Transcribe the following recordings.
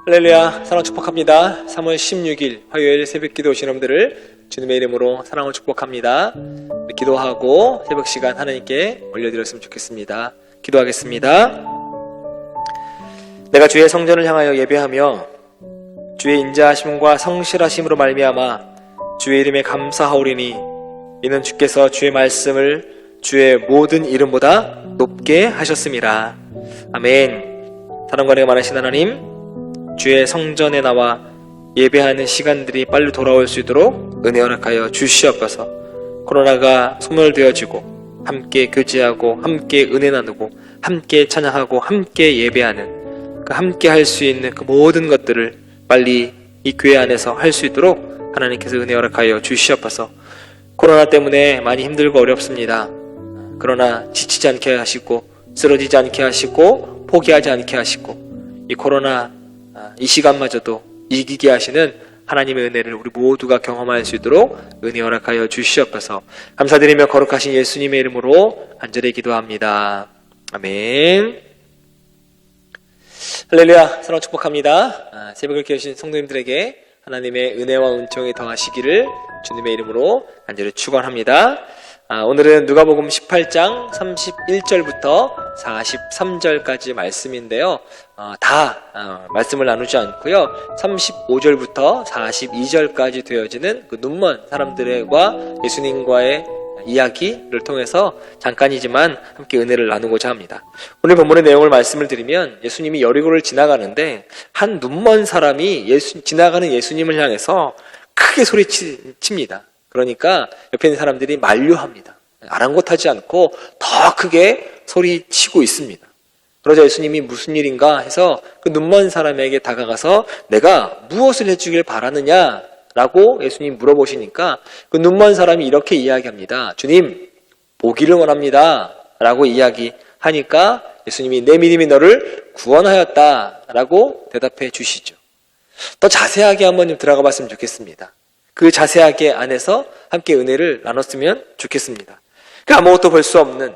할렐루야, 사랑 축복합니다. 3월 16일 화요일 새벽기도 오신 여러분들을 주님의 이름으로 사랑을 축복합니다. 기도하고 새벽 시간 하나님께 올려드렸으면 좋겠습니다. 기도하겠습니다. 내가 주의 성전을 향하여 예배하며 주의 인자하심과 성실하심으로 말미암아 주의 이름에 감사하오리니 이는 주께서 주의 말씀을 주의 모든 이름보다 높게 하셨음이라. 아멘. 사랑과 은혜가 많으신 하나님, 주의 성전에 나와 예배하는 시간들이 빨리 돌아올 수 있도록 은혜 허락하여 주시옵소서. 코로나가 소멸되어지고 함께 교제하고 함께 은혜 나누고 함께 찬양하고 함께 예배하는 그 함께 할 수 있는 그 모든 것들을 빨리 이 교회 안에서 할 수 있도록 하나님께서 은혜 허락하여 주시옵소서. 코로나 때문에 많이 힘들고 어렵습니다. 그러나 지치지 않게 하시고 쓰러지지 않게 하시고 포기하지 않게 하시고 이 코로나 이 시간마저도 이기게 하시는 하나님의 은혜를 우리 모두가 경험할 수 있도록 은혜 허락하여 주시옵소서. 감사드리며 거룩하신 예수님의 이름으로 간절히 기도합니다. 아멘. 할렐루야, 사랑 축복합니다. 새벽을 깨우신 성도님들에게 하나님의 은혜와 은총이 더하시기를 주님의 이름으로 간절히 축원합니다. 오늘은 누가복음 18장 31절부터 43절까지 말씀인데요. 다 말씀을 나누지 않고요. 35절부터 42절까지 되어지는 그 눈먼 사람들과 예수님과의 이야기를 통해서 잠깐이지만 함께 은혜를 나누고자 합니다. 오늘 본문의 내용을 말씀을 드리면 예수님이 여리고를 지나가는데 한 눈먼 사람이 지나가는 예수님을 향해서 크게 소리칩니다. 그러니까 옆에 있는 사람들이 만류합니다. 아랑곳하지 않고 더 크게 소리치고 있습니다. 그러자 예수님이 무슨 일인가 해서 그 눈먼 사람에게 다가가서 내가 무엇을 해주길 바라느냐 라고 예수님이 물어보시니까 그 눈먼 사람이 이렇게 이야기합니다. 주님, 보기를 원합니다 라고 이야기하니까 예수님이 내 믿음이 너를 구원하였다 라고 대답해 주시죠. 더 자세하게 한번 좀 들어가 봤으면 좋겠습니다. 그 자세하게 안에서 함께 은혜를 나눴으면 좋겠습니다. 그 아무것도 볼 수 없는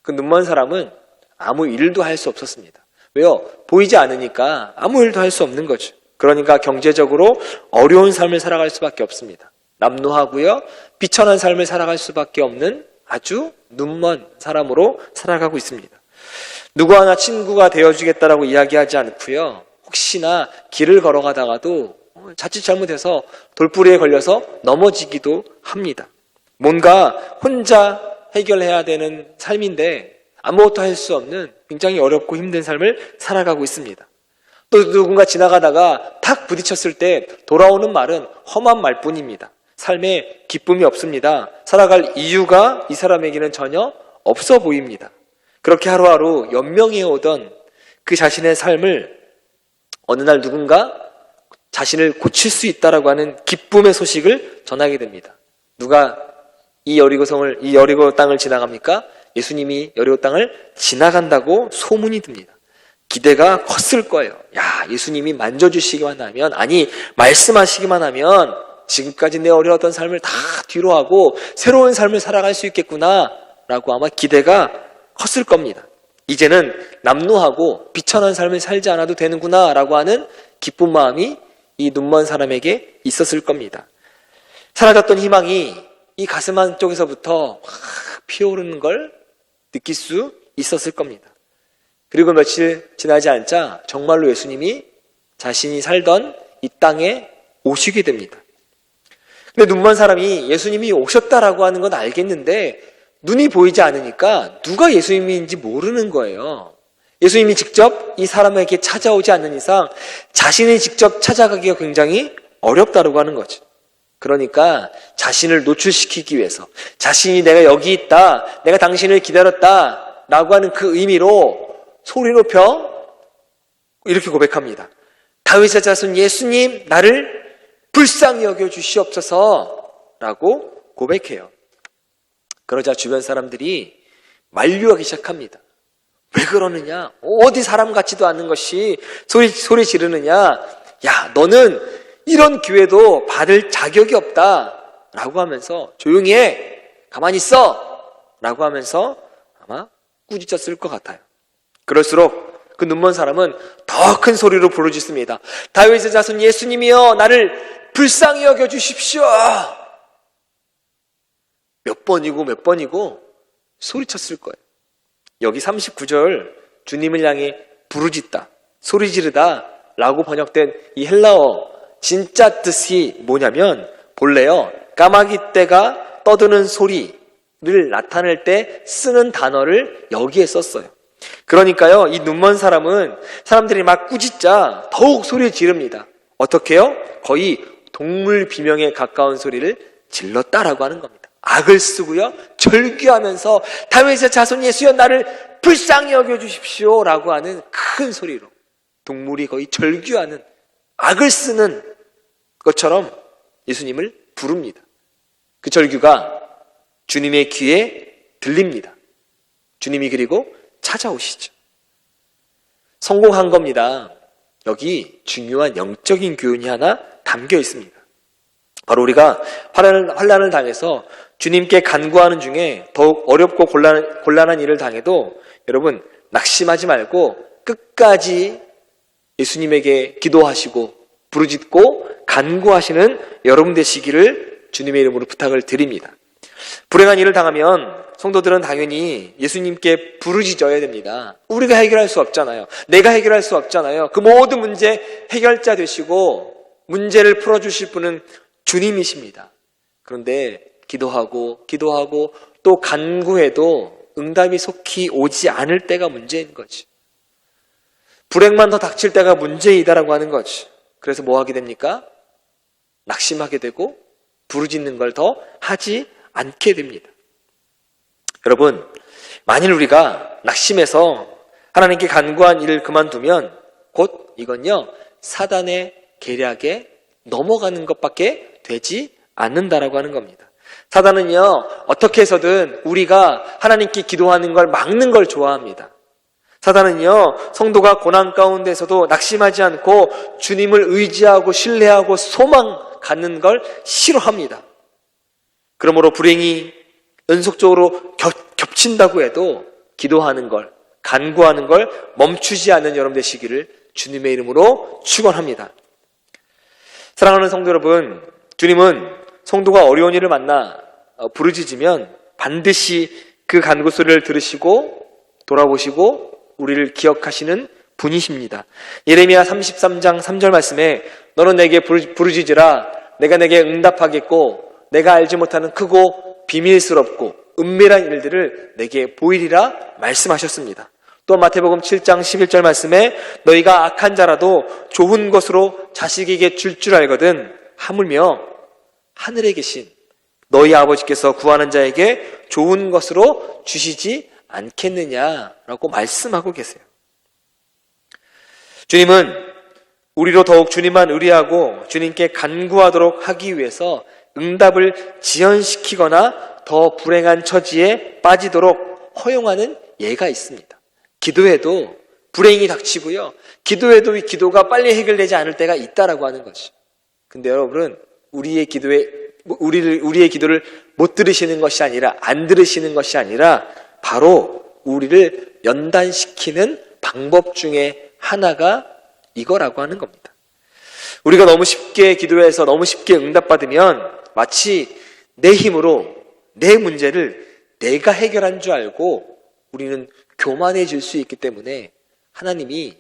그 눈먼 사람은 아무 일도 할 수 없었습니다. 왜요? 보이지 않으니까 아무 일도 할 수 없는 거죠. 그러니까 경제적으로 어려운 삶을 살아갈 수밖에 없습니다. 남루하고요, 비천한 삶을 살아갈 수밖에 없는 아주 눈먼 사람으로 살아가고 있습니다. 누구 하나 친구가 되어주겠다라고 이야기하지 않고요, 혹시나 길을 걸어가다가도 자칫 잘못해서 돌부리에 걸려서 넘어지기도 합니다. 뭔가 혼자 해결해야 되는 삶인데 아무것도 할 수 없는 굉장히 어렵고 힘든 삶을 살아가고 있습니다. 또 누군가 지나가다가 탁 부딪혔을 때 돌아오는 말은 험한 말뿐입니다. 삶에 기쁨이 없습니다. 살아갈 이유가 이 사람에게는 전혀 없어 보입니다. 그렇게 하루하루 연명해오던 그 자신의 삶을 어느 날 누군가 자신을 고칠 수 있다라고 하는 기쁨의 소식을 전하게 됩니다. 누가 이 여리고 땅을 지나갑니까? 예수님이 여리고 땅을 지나간다고 소문이 듭니다. 기대가 컸을 거예요. 야, 예수님이 만져주시기만 하면, 아니 말씀하시기만 하면 지금까지 내 어려웠던 삶을 다 뒤로 하고 새로운 삶을 살아갈 수 있겠구나 라고 아마 기대가 컸을 겁니다. 이제는 남루하고 비천한 삶을 살지 않아도 되는구나 라고 하는 기쁜 마음이 이 눈먼 사람에게 있었을 겁니다. 사라졌던 희망이 이 가슴 한쪽에서부터 확 피어오르는 걸 느낄 수 있었을 겁니다. 그리고 며칠 지나지 않자 정말로 예수님이 자신이 살던 이 땅에 오시게 됩니다. 근데 눈먼 사람이 예수님이 오셨다라고 하는 건 알겠는데 눈이 보이지 않으니까 누가 예수님인지 모르는 거예요. 예수님이 직접 이 사람에게 찾아오지 않는 이상 자신이 직접 찾아가기가 굉장히 어렵다고 하는 거죠. 그러니까 자신을 노출시키기 위해서, 자신이 내가 여기 있다, 내가 당신을 기다렸다 라고 하는 그 의미로 소리 높여 이렇게 고백합니다. 다윗의 자손 예수님, 나를 불쌍히 여겨 주시옵소서 라고 고백해요. 그러자 주변 사람들이 만류하기 시작합니다. 왜 그러느냐? 어디 사람 같지도 않은 것이 소리 지르느냐? 야, 너는 이런 기회도 받을 자격이 없다 라고 하면서 조용히 해, 가만히 있어 라고 하면서 아마 꾸짖었을 것 같아요. 그럴수록 그 눈먼 사람은 더 더 큰 소리로 부르짖습니다. 다윗의 자손 예수님이여 나를 불쌍히 여겨주십시오. 몇 번이고 소리쳤을 거예요. 여기 39절 주님을 향해 부르짖다, 소리 지르다 라고 번역된 이 헬라어 진짜 뜻이 뭐냐면 본래요 까마귀 떼가 떠드는 소리를 나타낼 때 쓰는 단어를 여기에 썼어요. 그러니까요 이 눈먼 사람은 사람들이 막 꾸짖자 더욱 소리를 지릅니다. 어떻게 해요? 거의 동물 비명에 가까운 소리를 질렀다라고 하는 겁니다. 악을 쓰고요 절규하면서 다윗의 자손 예수여 나를 불쌍히 여겨주십시오 라고 하는 큰 소리로 동물이 거의 절규하는 악을 쓰는 것처럼 예수님을 부릅니다. 그 절규가 주님의 귀에 들립니다. 주님이 그리고 찾아오시죠. 성공한 겁니다. 여기 중요한 영적인 교훈이 하나 담겨 있습니다. 바로 우리가 환난을 당해서 주님께 간구하는 중에 더욱 어렵고 곤란한 일을 당해도 여러분 낙심하지 말고 끝까지 예수님에게 기도하시고 부르짖고 간구하시는 여러분 되시기를 주님의 이름으로 부탁을 드립니다. 불행한 일을 당하면 성도들은 당연히 예수님께 부르짖어야 됩니다. 우리가 해결할 수 없잖아요. 내가 해결할 수 없잖아요. 그 모든 문제 해결자 되시고 문제를 풀어주실 분은 주님이십니다. 그런데 기도하고 또 간구해도 응답이 속히 오지 않을 때가 문제인 거지. 불행만 더 닥칠 때가 문제이다라고 하는 거지. 그래서 뭐 하게 됩니까? 낙심하게 되고 부르짖는 걸 더 하지 않게 됩니다. 여러분, 만일 우리가 낙심해서 하나님께 간구한 일을 그만두면 곧 이건요 사단의 계략에 넘어가는 것밖에 되지 않는다라고 하는 겁니다. 사단은요 어떻게 해서든 우리가 하나님께 기도하는 걸 막는 걸 좋아합니다. 사단은요 성도가 고난 가운데서도 낙심하지 않고 주님을 의지하고 신뢰하고 소망 갖는 걸 싫어합니다. 그러므로 불행이 연속적으로 겹친다고 해도 기도하는 걸, 간구하는 걸 멈추지 않는 여러분 되시기를 주님의 이름으로 축원합니다. 사랑하는 성도 여러분, 주님은 성도가 어려운 일을 만나 부르짖으면 반드시 그 간구 소리를 들으시고 돌아보시고 우리를 기억하시는 분이십니다. 예레미야 33장 3절 말씀에 너는 내게 부르짖으라 내가 내게 응답하겠고 내가 알지 못하는 크고 비밀스럽고 은밀한 일들을 내게 보이리라 말씀하셨습니다. 또 마태복음 7장 11절 말씀에 너희가 악한 자라도 좋은 것으로 자식에게 줄 알거든 하물며 하늘에 계신 너희 아버지께서 구하는 자에게 좋은 것으로 주시지 않겠느냐라고 말씀하고 계세요. 주님은 우리로 더욱 주님만 의뢰하고 주님께 간구하도록 하기 위해서 응답을 지연시키거나 더 불행한 처지에 빠지도록 허용하는 예가 있습니다. 기도해도 불행이 닥치고요. 기도해도 이 기도가 빨리 해결되지 않을 때가 있다라고 하는 거죠. 근데 여러분은 우리의 기도를 못 들으시는 것이 아니라 안 들으시는 것이 아니라 바로 우리를 연단시키는 방법 중에 하나가 이거라고 하는 겁니다. 우리가 너무 쉽게 기도해서 너무 쉽게 응답받으면 마치 내 힘으로 내 문제를 내가 해결한 줄 알고 우리는 교만해질 수 있기 때문에 하나님이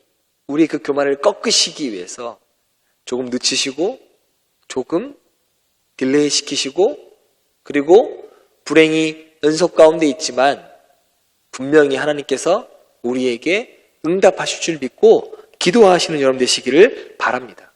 우리 그 교만을 꺾으시기 위해서 조금 늦추시고 조금 딜레이 시키시고 그리고 불행이 연속 가운데 있지만 분명히 하나님께서 우리에게 응답하실 줄 믿고 기도하시는 여러분 되시기를 바랍니다.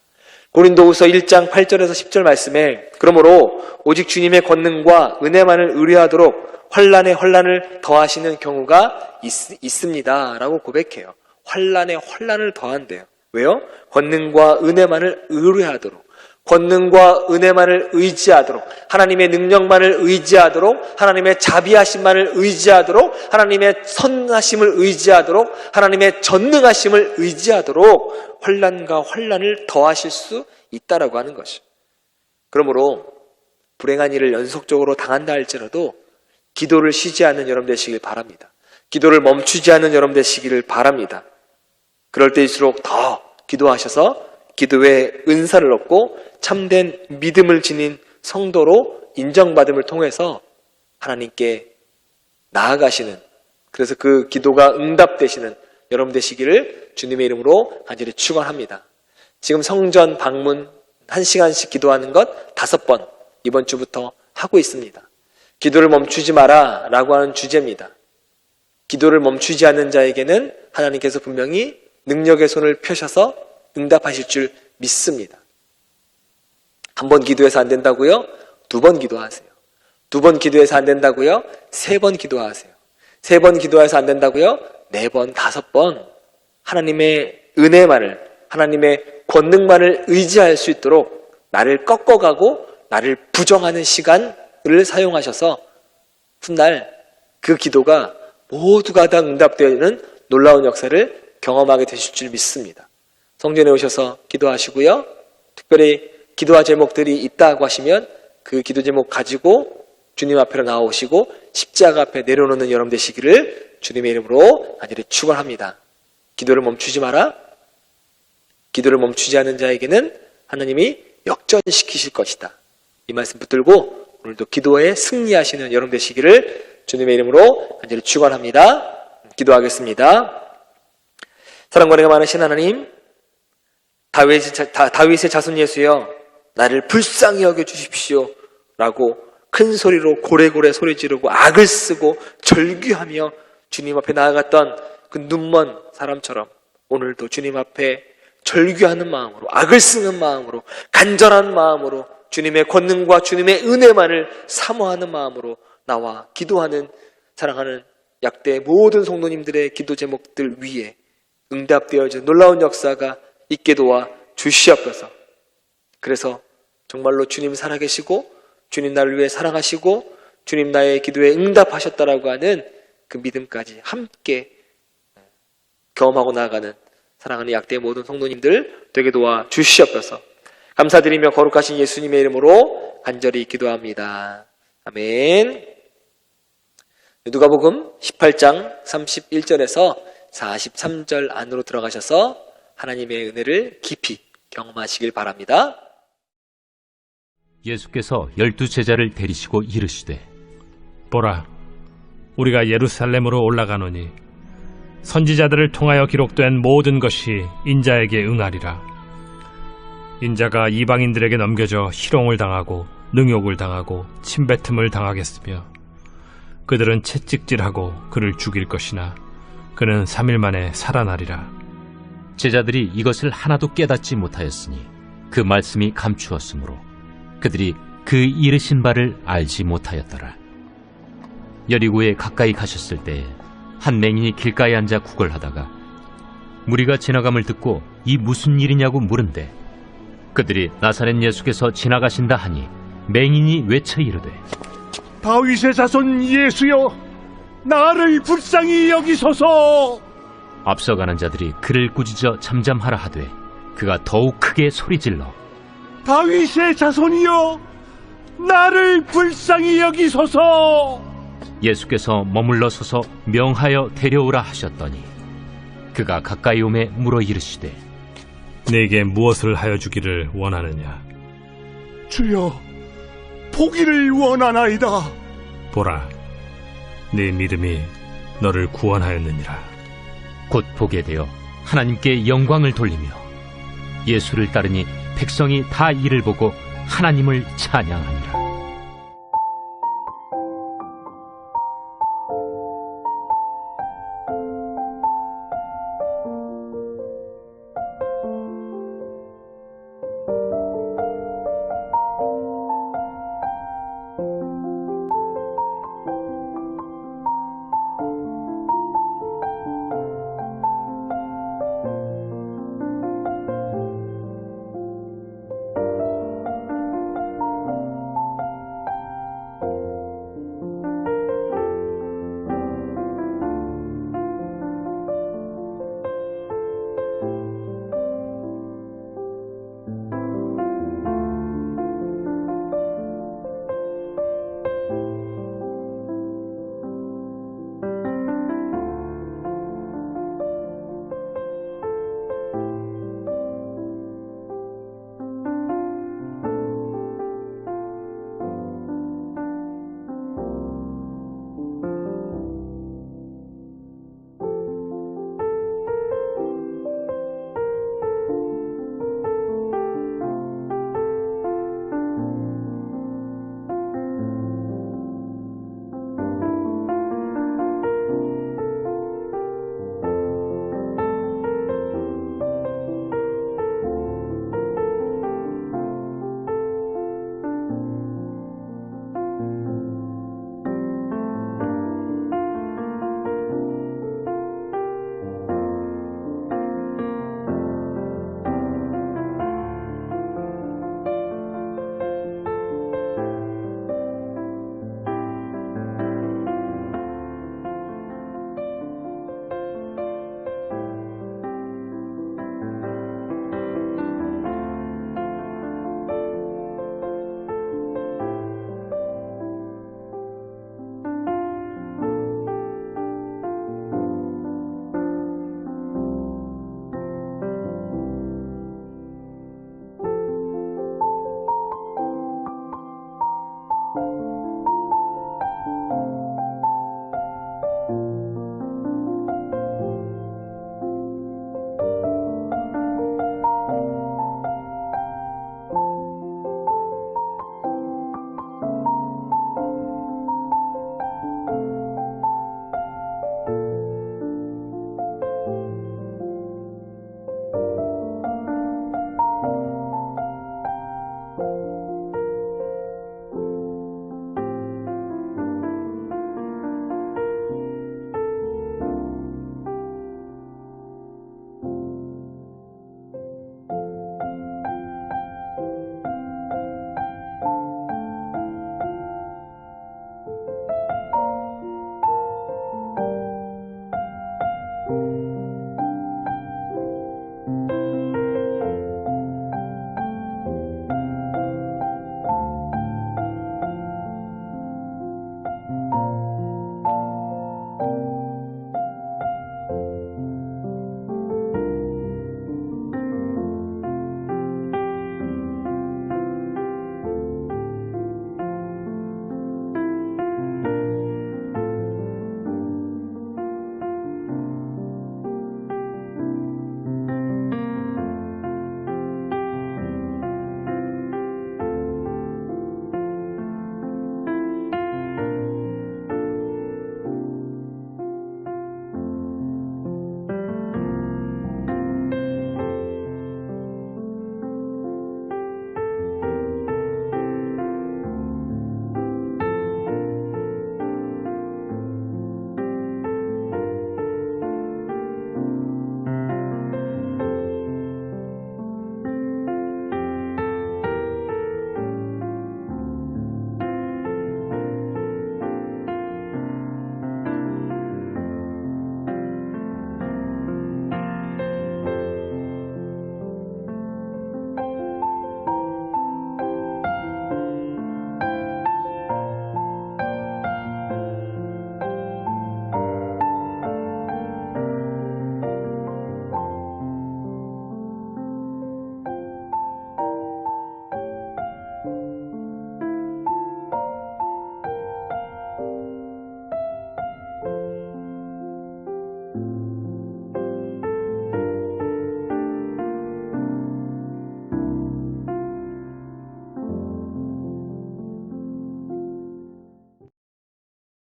고린도후서 1장 8절에서 10절 말씀에 그러므로 오직 주님의 권능과 은혜만을 의뢰하도록 환난에 환난을 더하시는 경우가 있습니다 라고 고백해요. 환난에 환난을 더한대요. 왜요? 권능과 은혜만을 의뢰하도록 권능과 은혜만을 의지하도록 하나님의 능력만을 의지하도록 하나님의 자비하심만을 의지하도록 하나님의 선하심을 의지하도록 하나님의 전능하심을 의지하도록 환난과 환난을 더하실 수 있다라고 하는 것이죠. 그러므로 불행한 일을 연속적으로 당한다 할지라도 기도를 쉬지 않는 여러분 되시길 바랍니다. 기도를 멈추지 않는 여러분 되시기를 바랍니다. 그럴 때일수록 더 기도하셔서 기도의 은사를 얻고 참된 믿음을 지닌 성도로 인정받음을 통해서 하나님께 나아가시는, 그래서 그 기도가 응답되시는 여러분 되시기를 주님의 이름으로 간절히 축원합니다. 지금 성전 방문 1시간씩 기도하는 것 5번 이번 주부터 하고 있습니다. 기도를 멈추지 마라 라고 하는 주제입니다. 기도를 멈추지 않는 자에게는 하나님께서 분명히 능력의 손을 펴셔서 응답하실 줄 믿습니다. 1번 기도해서 안 된다고요? 2번 기도하세요. 2번 기도해서 안 된다고요? 3번 기도하세요. 3번 기도해서 안 된다고요? 4번, 5번 하나님의 은혜만을, 하나님의 권능만을 의지할 수 있도록 나를 꺾어가고 나를 부정하는 시간을 사용하셔서 훗날 그 기도가 모두가 다 응답되는 놀라운 역사를 경험하게 되실 줄 믿습니다. 성전에 오셔서 기도하시고요. 특별히 기도할 제목들이 있다고 하시면 그 기도 제목 가지고 주님 앞으로 나오시고 십자가 앞에 내려놓는 여러분 되시기를 주님의 이름으로 간절히 축원합니다. 기도를 멈추지 마라. 기도를 멈추지 않는 자에게는 하나님이 역전시키실 것이다. 이 말씀 붙들고 오늘도 기도에 승리하시는 여러분 되시기를 주님의 이름으로 간절히 축원합니다. 기도하겠습니다. 사랑과 은혜가 많으신 하나님, 다윗의 자손 예수여, 나를 불쌍히 여겨주십시오 라고 큰 소리로 고래고래 소리 지르고 악을 쓰고 절규하며 주님 앞에 나아갔던 그 눈먼 사람처럼 오늘도 주님 앞에 절규하는 마음으로, 악을 쓰는 마음으로, 간절한 마음으로 주님의 권능과 주님의 은혜만을 사모하는 마음으로 나와 기도하는 사랑하는 약대 모든 성도님들의 기도 제목들 위에 응답되어진 놀라운 역사가 있게 도와 주시옵소서. 그래서 정말로 주님 살아계시고 주님 나를 위해 사랑하시고 주님 나의 기도에 응답하셨다라고 하는 그 믿음까지 함께 경험하고 나아가는 사랑하는 약대의 모든 성도님들 되게 도와 주시옵소서. 감사드리며 거룩하신 예수님의 이름으로 간절히 기도합니다. 아멘. 누가복음 18장 31절에서 43절 안으로 들어가셔서 하나님의 은혜를 깊이 경험하시길 바랍니다. 예수께서 12제자를 데리시고 이르시되, 보라, 우리가 예루살렘으로 올라가노니 선지자들을 통하여 기록된 모든 것이 인자에게 응하리라. 인자가 이방인들에게 넘겨져 희롱을 당하고 능욕을 당하고 침뱉음을 당하겠으며 그들은 채찍질하고 그를 죽일 것이나 그는 3일 만에 살아나리라. 제자들이 이것을 하나도 깨닫지 못하였으니 그 말씀이 감추었으므로 그들이 그 이르신 바를 알지 못하였더라. 여리고에 가까이 가셨을 때에 한 맹인이 길가에 앉아 구걸하다가 무리가 지나감을 듣고 이 무슨 일이냐고 물은데 그들이 나사렛 예수께서 지나가신다 하니 맹인이 외쳐 이르되, 다윗의 자손 예수여, 나를 불쌍히 여기소서. 앞서가는 자들이 그를 꾸짖어 잠잠하라 하되 그가 더욱 크게 소리질러 다윗의 자손이여, 나를 불쌍히 여기소서. 예수께서 머물러 서서 명하여 데려오라 하셨더니 그가 가까이 오매 물어 이르시되, 내게 무엇을 하여 주기를 원하느냐? 주여, 보기를 원하나이다. 보라, 네 믿음이 너를 구원하였느니라. 곧 보게 되어 하나님께 영광을 돌리며 예수를 따르니 백성이 다 이를 보고 하나님을 찬양하니라.